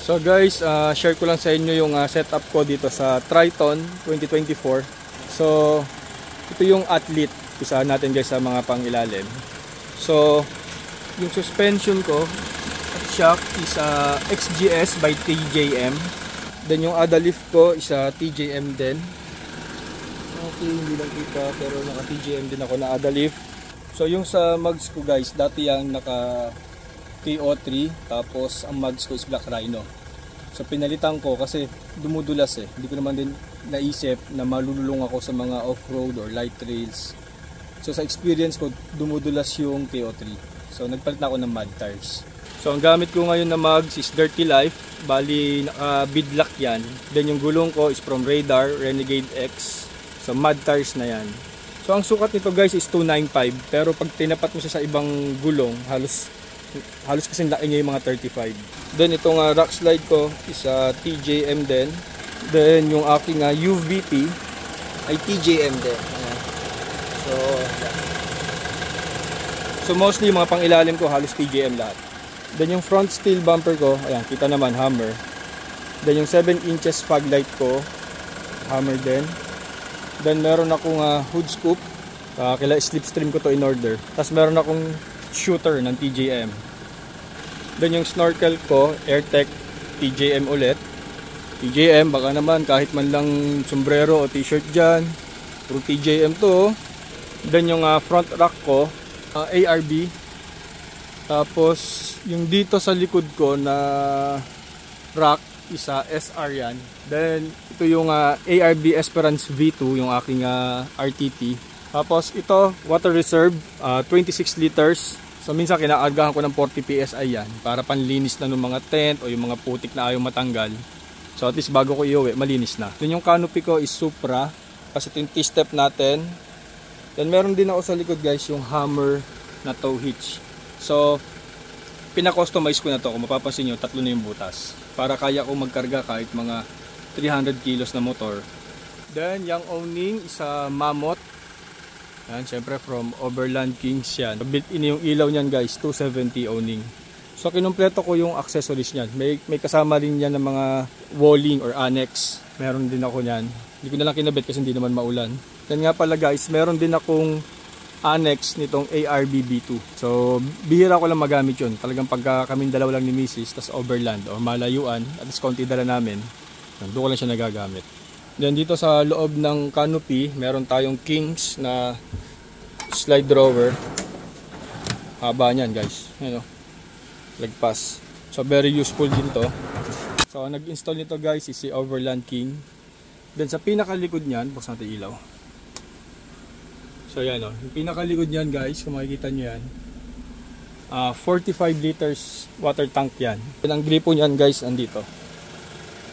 So guys, share ko lang sa inyo yung setup ko dito sa Triton 2024. So ito yung Athlete, isahan natin guys sa mga pangilalim. So yung suspension ko at shock is XGS by TJM. Then yung ADA lift ko is TJM din. Okay, hindi lang kita pero naka TJM din ako na ADA lift. So yung sa mugs ko guys, dati yung naka TO3, tapos ang mugs ko is Black Rhino. So pinalitan ko kasi dumudulas eh. Hindi ko naman din naisip na malululong ako sa mga off-road or light trails. So sa experience ko, dumudulas yung TO3. So nagpalit na ako ng mud tires. So ang gamit ko ngayon na mugs is Dirty Life. Bali naka-beadlock yan. Then yung gulong ko is from Radar, Renegade X. So mud tires na yan. So ang sukat nito guys is 295. Pero pag tinapat mo siya sa ibang gulong, halos kasing laki niya yung mga 35. Then itong rock slide ko is TJM din. Then yung aking UVP ay TJM din. So mostly yung mga pangilalim ko halos TJM lahat. Then yung front steel bumper ko, ayan, kita naman Hammer. Then yung 7 inches fog light ko, Hammer din. Then meron akong hood scoop, kila slipstream ko to in order. Tapos meron akong shooter ng TJM. Then yung snorkel ko, AirTech TJM ulit. TJM, baka naman kahit man lang sombrero o t-shirt dyan, puro TJM to. Then yung front rack ko, ARB. Tapos yung dito sa likod ko na rack, isa SR yan. Then ito yung ARB Esperance V2, yung aking RTT. Tapos ito, water reserve, 26 liters. So minsan kinaagahan ko ng 40 PSI yan para panlinis na ng mga tent o yung mga putik na ayaw matanggal. So at least bago ko iuwi, malinis na. Then yung canopy ko is Supra, kasi ito yung T-step natin. Then meron din ako sa likod guys yung Hammer na tow hitch. So pina-customize ko na to. Kung mapapansin nyo, 3 na yung butas. Para kaya ko magkarga kahit mga 300 kilos na motor. Then yung owning is Mammoth. Yan, syempre from Overland Kings yan. Built-in yung ilaw niyan guys, 270 owning. So kinumpleto ko yung accessories niyan. May kasama rin yan ng mga walling or annex. Meron din ako niyan. Hindi ko na lang kinabit kasi hindi naman maulan. Yan nga pala guys, meron din akong annex nitong ARB B2. So bihira ko lang magamit yun. Talagang pagka kaming dalawa lang ni Mrs. tas Overland o malayuan at least konti dala namin, doon ko lang siya nagagamit. Then dito sa loob ng canopy, meron tayong Kings na slide drawer. Haba niyan guys. Ayan o. Lagpas. So very useful din to. So nag-install nito guys is si Overland King. Then sa pinakalikod niyan, buksan natin ilaw. So yan o. Yung pinakalikod niyan guys, kung makikita nyo yan, 45 liters water tank yan. Then ang gripo niyan guys, andito.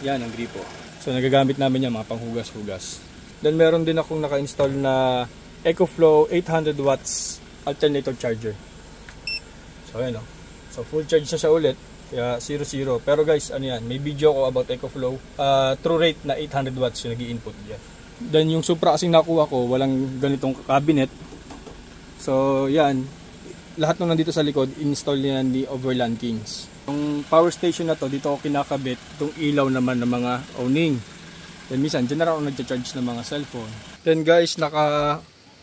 Yan ang gripo. So nagagamit namin yan mga panghugas-hugas. Then meron din akong naka-install na EcoFlow 800 watts alternator charger. So ayan o. So full charge na siya ulit. Kaya 0-0. Pero guys, ano yan, may video ko about EcoFlow. True rate na 800 watts yung nag-i-input yan. Then yung Supra kasing nakuha ko, walang ganitong cabinet. So yan. Lahat nung nandito sa likod, install yan ni Overland Kings. Yung power station na to, dito ako kinakabit itong ilaw naman ng mga owning. Then minsan, dyan na ako nag-charge ng mga cellphone. Then guys, naka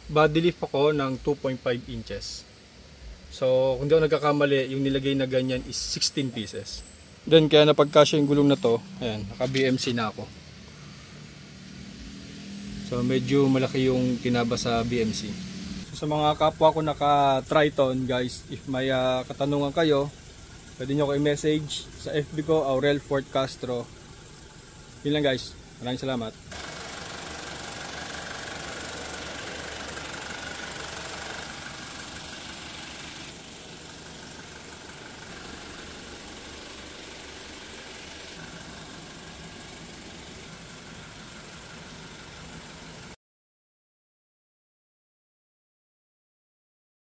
body lift ako ng 2.5 inches. So kung di ako nagkakamali, yung nilagay na ganyan is 16 pieces. Then kaya napagkasya yung gulong na to, ayan, naka BMC na ako. So medyo malaki yung tinaba sa BMC. So sa mga kapwa ko naka Triton guys, if may katanungan kayo, pwede nyo ko i-message sa FB ko, Aurel Fort Castro. Yun lang guys. Maraming salamat.